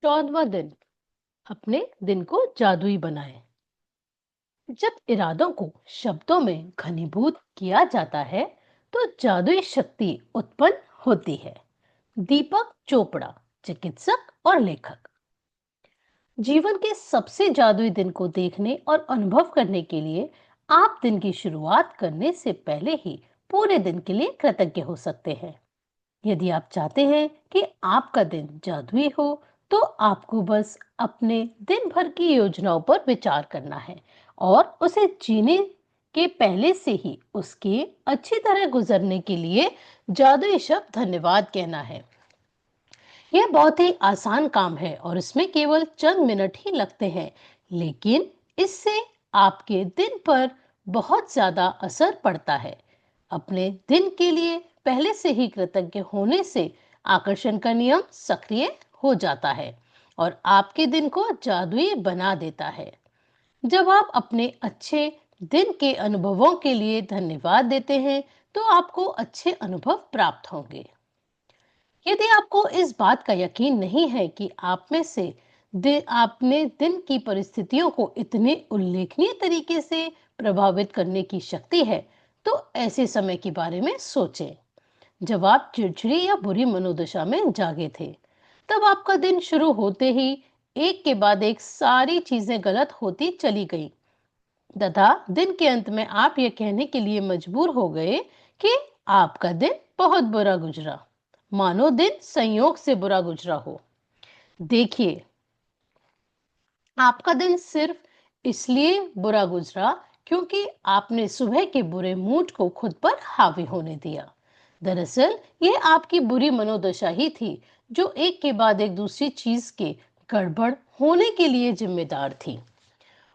14वां दिन अपने दिन को जादुई बनाएं। जब इरादों को शब्दों में घनीभूत किया जाता है तो जादुई शक्ति उत्पन्न होती है। दीपक चोपड़ा, चिकित्सक और लेखक। जीवन के सबसे जादुई दिन को देखने और अनुभव करने के लिए आप दिन की शुरुआत करने से पहले ही पूरे दिन के लिए कृतज्ञ हो सकते हैं। यदि आप चाहते हैं कि आपका दिन जादुई हो, तो आपको बस अपने दिन भर की योजनाओं पर विचार करना है और उसे जीने के पहले से ही उसके अच्छी तरह गुजरने के लिए जादुई शब्द धन्यवाद कहना है। यह बहुत ही आसान काम है और इसमें केवल चंद मिनट ही लगते हैं, लेकिन इससे आपके दिन पर बहुत ज्यादा असर पड़ता है। अपने दिन के लिए पहले से ही कृतज्ञ होने से आकर्षण का नियम सक्रिय हो जाता है और आपके दिन को जादुई बना देता है। जब आप अपने अच्छे दिन के अनुभवों के लिए धन्यवाद देते हैं, तो आपको अच्छे अनुभव प्राप्त होंगे। यदि आपको इस बात का यकीन नहीं है कि आप में से आपने दिन की परिस्थितियों को इतने उल्लेखनीय तरीके से प्रभावित करने की शक्ति है, तो ऐसे समय के बारे में सोचें जब आप चिड़चिड़ी या बुरी मनोदशा में जागे थे। तब आपका दिन शुरू होते ही एक के बाद एक सारी चीजें गलत होती चली गई तथा दिन के अंत में आप यह कहने के लिए मजबूर हो गए कि आपका दिन बहुत बुरा गुजरा, मानो दिन संयोग से बुरा गुजरा हो। देखिए, आपका दिन सिर्फ इसलिए बुरा गुजरा क्योंकि आपने सुबह के बुरे मूड को खुद पर हावी होने दिया। दरअसल यह आपकी बुरी मनोदशा ही थी जो एक के बाद एक दूसरी चीज के गड़बड़ होने के लिए जिम्मेदार थी।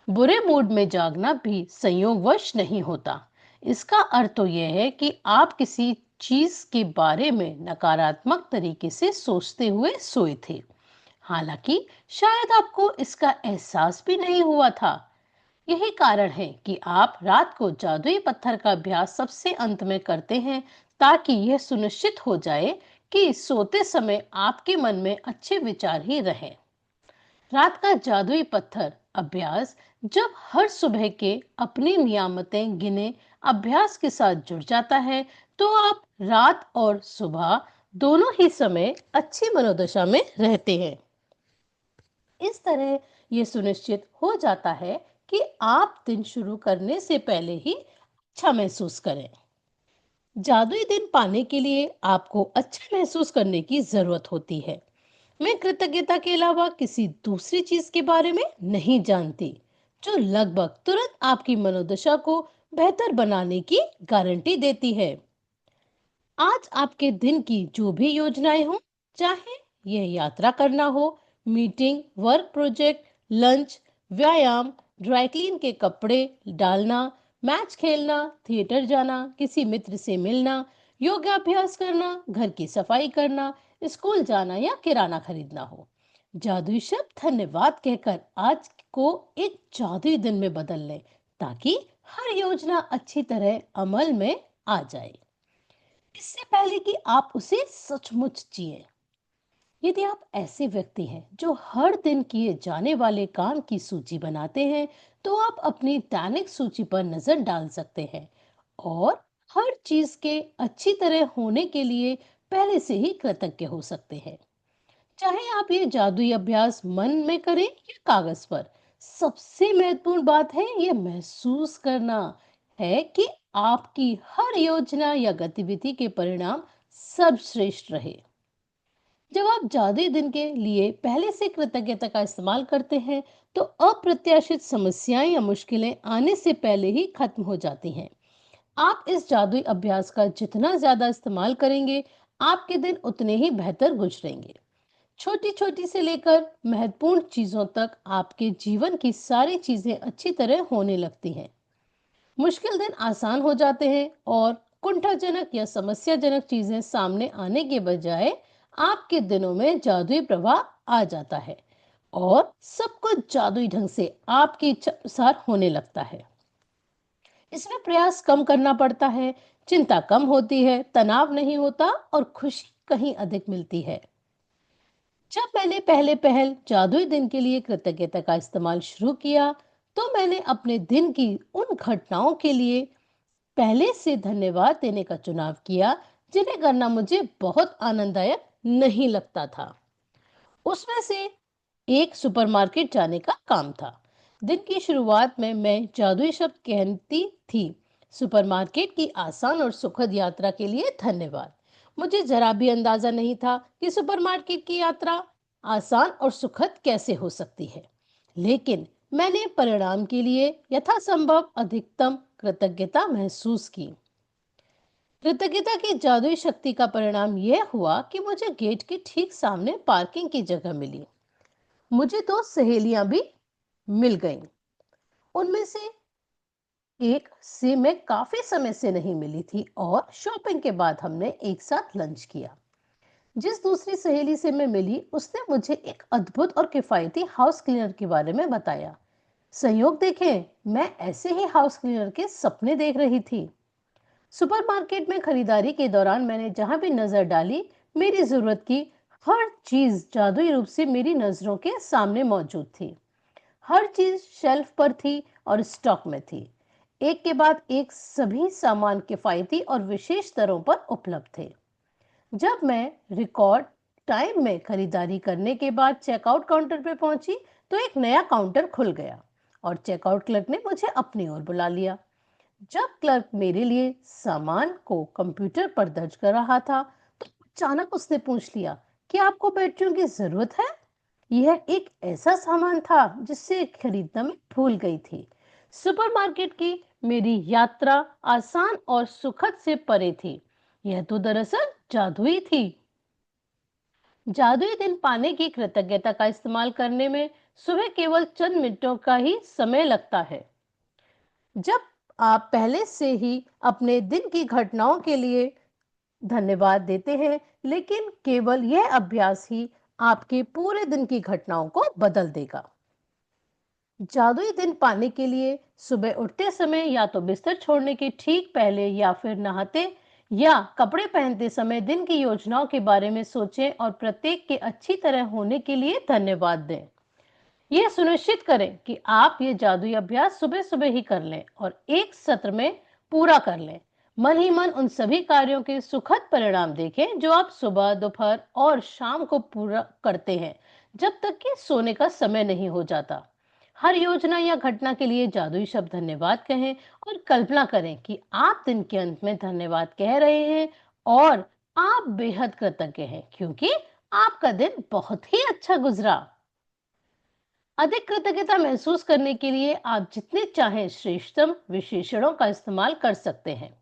बुरे मूड में जागना भी संयोगवश नहीं होता। इसका अर्थ तो यह है कि आप किसी चीज के बारे में नकारात्मक तरीके से सोचते हुए सोए थे, हालांकि शायद आपको इसका एहसास भी नहीं हुआ था। यही कारण है कि आप रात को जादुई पत्थर का अभ्यास सबसे अंत में करते हैं, ताकि यह सुनिश्चित हो जाए कि सोते समय आपके मन में अच्छे विचार ही रहें। रात का जादुई पत्थर अभ्यास जब हर सुबह के अपनी नियामतें गिने अभ्यास के साथ जुड़ जाता है, तो आप रात और सुबह दोनों ही समय अच्छी मनोदशा में रहते हैं। इस तरह ये सुनिश्चित हो जाता है कि आप दिन शुरू करने से पहले ही अच्छा महसूस करें। जादुई दिन पाने के लिए आपको अच्छा महसूस करने की जरूरत होती है। मैं कृतज्ञता के अलावा किसी दूसरी चीज के बारे में नहीं जानती जो लगभग तुरंत आपकी मनोदशा को बेहतर बनाने की गारंटी देती है। आज आपके दिन की जो भी योजनाएं हो, चाहे यह यात्रा करना हो, मीटिंग, वर्क प्रोजेक्ट, लंच, व्यायाम, ड्राई क्लीन के कपड़े डालना, मैच खेलना, थिएटर जाना, किसी मित्र से मिलना, योगाभ्यास करना, घर की सफाई करना, स्कूल जाना या किराना खरीदना हो, जादुई शब्द धन्यवाद कहकर आज को एक जादुई दिन में बदल लें, ताकि हर योजना अच्छी तरह अमल में आ जाए। इससे पहले कि आप उसे सचमुच जिए। यदि आप ऐसे व्यक्ति हैं जो हर दिन किए जाने वाले काम की सूची बनाते हैं, तो आप अपनी दैनिक सूची पर नजर डाल सकते हैं और हर चीज के अच्छी तरह होने के लिए पहले से ही कृतज्ञ हो सकते हैं। चाहे आप ये जादुई अभ्यास मन में करें या कागज पर, सबसे महत्वपूर्ण बात है यह महसूस करना है कि आपकी हर योजना या गतिविधि के परिणाम सर्वश्रेष्ठ रहे। जब आप जादुई दिन के लिए पहले से कृतज्ञता का इस्तेमाल करते हैं, तो अप्रत्याशित समस्याएं या मुश्किलें आने से पहले ही खत्म हो जाती हैं। आप इस जादुई अभ्यास का जितना ज्यादा इस्तेमाल करेंगे, आपके दिन उतने ही बेहतर गुजरेंगे। छोटी छोटी से लेकर महत्वपूर्ण चीजों तक आपके जीवन की सारी चीजें अच्छी तरह होने लगती हैं। मुश्किल दिन आसान हो जाते हैं और कुंठाजनक या समस्याजनक चीजें सामने आने के बजाय आपके दिनों में जादुई प्रभाव आ जाता है और सब कुछ जादुई ढंग से आपकी इच्छा अनुसार होने लगता है। इसमें प्रयास कम करना पड़ता है, चिंता कम होती है, तनाव नहीं होता और खुशी कहीं अधिक मिलती है। जब मैंने पहले पहल जादुई दिन के लिए कृतज्ञता का इस्तेमाल शुरू किया, तो मैंने अपने दिन की उन घटनाओं के लिए पहले से धन्यवाद देने का चुनाव किया जिन्हें करना मुझे बहुत आनंददायक नहीं लगता था। उसमें से एक सुपरमार्केट जाने का काम था। दिन की शुरुआत में मैं जादुई शब्द कहती थी, सुपरमार्केट की आसान और सुखद यात्रा के लिए धन्यवाद। मुझे जरा भी अंदाजा नहीं था कि सुपरमार्केट की यात्रा आसान और सुखद कैसे हो सकती है, लेकिन मैंने परिणाम के लिए यथासंभव अधिकतम कृतज्ञता महसूस की। कृतज्ञता की जादुई शक्ति का परिणाम यह हुआ कि मुझे गेट के ठीक सामने पार्किंग की जगह मिली। मुझे दो सहेलियां भी मिल गईं। उनमें से एक से मैं काफी समय से नहीं मिली थी और शॉपिंग के बाद हमने एक साथ लंच किया। जिस दूसरी सहेली से मैं मिली, उसने मुझे एक अद्भुत और किफायती हाउस क्लीनर के बारे में बताया। संयोग देखें, मैं ऐसे ही हाउस क्लीनर के सपने देख रही थी। सुपरमार्केट में खरीदारी के दौरान मैंने जहां भी नजर डाली, मेरी जरूरत की हर चीज जादुई रूप से मेरी नजरों के सामने मौजूद थी। हर चीज शेल्फ पर थी और स्टॉक में थी। एक के बाद एक सभी सामान किफायती और विशेष दरों पर उपलब्ध थे। जब मैं रिकॉर्ड टाइम में खरीदारी करने के बाद चेकआउट काउंटर पर पहुंची, तो एक नया काउंटर खुल गया और चेकआउट क्लर्क ने मुझे अपनी ओर बुला लिया। जब क्लर्क मेरे लिए सामान को कंप्यूटर पर दर्ज कर रहा था, तो अचानक उसने पूछ लिया कि आपको बैटरियों की जरूरत है। यह एक ऐसा सामान था जिसे खरीदना मैं भूल गई थी। सुपरमार्केट की मेरी यात्रा आसान और सुखद से परे थी। यह तो दरअसल जादुई थी। जादुई दिन पाने की कृतज्ञता का इस्तेमाल करने में सुबह केवल चंद मिनटों का ही समय लगता है। जब आप पहले से ही अपने दिन की घटनाओं के लिए धन्यवाद देते हैं, लेकिन केवल यह अभ्यास ही आपके पूरे दिन की घटनाओं को बदल देगा। जादुई दिन पाने के लिए सुबह उठते समय या तो बिस्तर छोड़ने के ठीक पहले या फिर नहाते या कपड़े पहनते समय दिन की योजनाओं के बारे में सोचें और प्रत्येक के अच्छी तरह होने के लिए धन्यवाद दें। यह सुनिश्चित करें कि आप ये जादुई अभ्यास सुबह सुबह ही कर लें और एक सत्र में पूरा कर लें। मन ही मन उन सभी कार्यों के सुखद परिणाम देखें जो आप सुबह, दोपहर और शाम को पूरा करते हैं, जब तक कि सोने का समय नहीं हो जाता। हर योजना या घटना के लिए जादुई शब्द धन्यवाद कहें और कल्पना करें कि आप दिन के अंत में धन्यवाद कह रहे हैं और आप बेहद कृतज्ञ हैं क्योंकि आपका दिन बहुत ही अच्छा गुजरा। अधिक कृतज्ञता महसूस करने के लिए आप जितने चाहें श्रेष्ठतम विशेषणों का इस्तेमाल कर सकते हैं।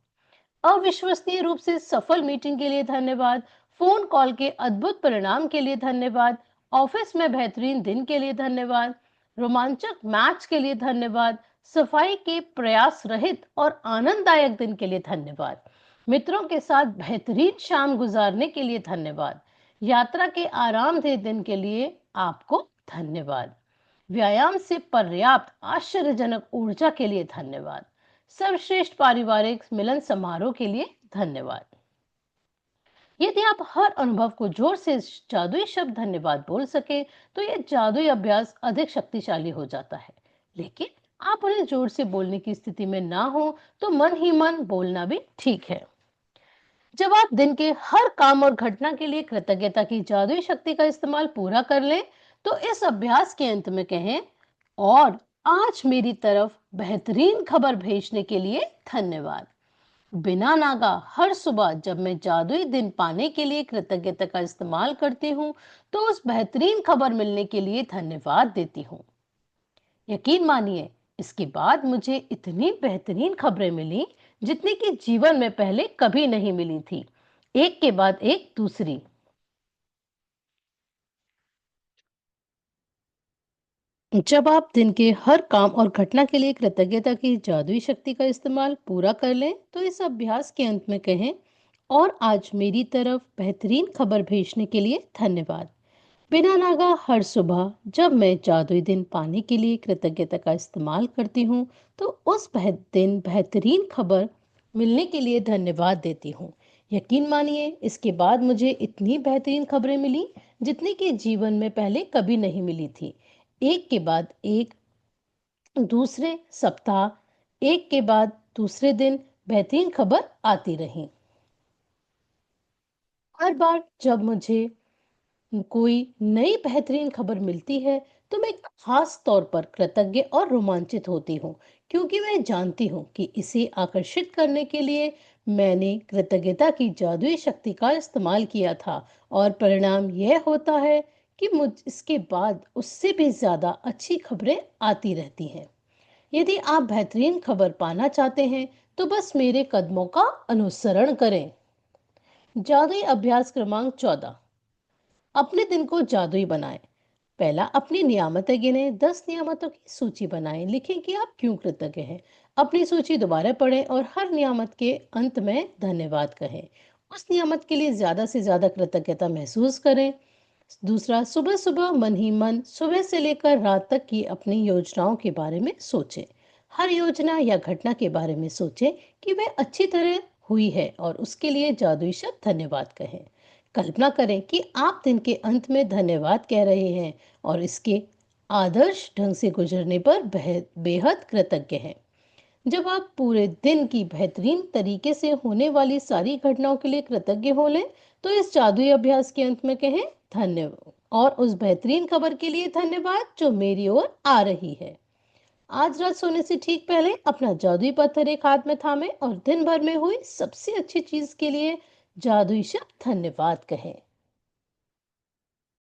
अविश्वसनीय रूप से सफल मीटिंग के लिए धन्यवाद, फोन कॉल के अद्भुत परिणाम के लिए धन्यवाद, ऑफिस में बेहतरीन दिन के लिए धन्यवाद, रोमांचक मैच के लिए धन्यवाद, सफाई के प्रयास रहित और आनंददायक दिन के लिए धन्यवाद, मित्रों के साथ बेहतरीन शाम गुजारने के लिए धन्यवाद, यात्रा के आरामदेह दिन के लिए आपको धन्यवाद, व्यायाम से पर्याप्त आश्चर्यजनक ऊर्जा के लिए धन्यवाद, सर्वश्रेष्ठ पारिवारिक मिलन समारोह के लिए धन्यवाद। यदि आप हर अनुभव को जोर से जादुई शब्द धन्यवाद बोल सके, तो यह जादुई अभ्यास अधिक शक्तिशाली हो जाता है। लेकिन आप उन्हें जोर से बोलने की स्थिति में ना हो, तो मन ही मन बोलना भी ठीक है। जब आप दिन के हर काम और घटना के लिए कृतज्ञता की जादुई शक्ति का इस्तेमाल पूरा कर लें, तो इस अभ्यास के अंत में कहें, और आज मेरी तरफ बेहतरीन खबर भेजने के लिए धन्यवाद। बिना नागा हर सुबह जब मैं जादुई दिन पाने के लिए कृतज्ञता का इस्तेमाल करती हूँ, तो उस बेहतरीन खबर मिलने के लिए धन्यवाद देती हूँ। यकीन मानिए, इसके बाद मुझे इतनी बेहतरीन खबरें मिली जितनी कि जीवन में पहले कभी नहीं मिली थी, एक के बाद एक दूसरी। जब आप दिन के हर काम और घटना के लिए कृतज्ञता की जादुई शक्ति का इस्तेमाल पूरा कर लें, तो इस अभ्यास के अंत में कहें, और आज मेरी तरफ बेहतरीन खबर भेजने के लिए धन्यवाद। बिना नागा हर सुबह जब मैं जादुई दिन पाने के लिए कृतज्ञता का इस्तेमाल करती हूँ, तो उस दिन बेहतरीन खबर मिलने के लिए धन्यवाद देती हूँ। यकीन मानिए, इसके बाद मुझे इतनी बेहतरीन खबरें मिली जितनी कि जीवन में पहले कभी नहीं मिली थी। एक के बाद एक, दूसरे सप्ताह, एक के बाद दूसरे दिन बेहतरीन खबर आती रही। हर बार जब मुझे कोई नई बेहतरीन खबर मिलती है तो मैं खास तौर पर कृतज्ञ और रोमांचित होती हूँ, क्योंकि मैं जानती हूँ कि इसे आकर्षित करने के लिए मैंने कृतज्ञता की जादुई शक्ति का इस्तेमाल किया था। और परिणाम यह होता है कि मुझ इसके बाद उससे भी ज्यादा अच्छी खबरें आती रहती हैं। यदि आप बेहतरीन खबर पाना चाहते हैं तो बस मेरे कदमों का अनुसरण करें। जादुई अभ्यास क्रमांक 14, अपने दिन को जादुई बनाएं। पहला, अपनी नियामतें गिने। 10 नियामतों की सूची बनाएं। लिखें कि आप क्यों कृतज्ञ हैं। अपनी सूची दोबारा पढ़ें और हर नियामत के अंत में धन्यवाद कहें। उस नियामत के लिए ज्यादा से ज्यादा कृतज्ञता महसूस करें। दूसरा, सुबह सुबह मन ही मन सुबह से लेकर रात तक की अपनी योजनाओं के बारे में सोचें। हर योजना या घटना के बारे में सोचें कि वह अच्छी तरह हुई है और उसके लिए जादुई शब्द धन्यवाद कहें। कल्पना करें कि आप दिन के अंत में धन्यवाद कह रहे हैं और इसके आदर्श ढंग से गुजरने पर बेहद कृतज्ञ हैं। जब आप पूरे दिन की बेहतरीन तरीके से होने वाली सारी घटनाओं के लिए कृतज्ञ हो लें, तो इस जादुई अभ्यास के अंत में कहें धन्यवाद, और उस बेहतरीन खबर के लिए धन्यवाद जो मेरी ओर आ रही है। आज रात सोने से ठीक पहले अपना जादुई पत्थर एक हाथ में थामे और दिन भर में हुई सबसे अच्छी चीज के लिए जादुई शब्द धन्यवाद कहें।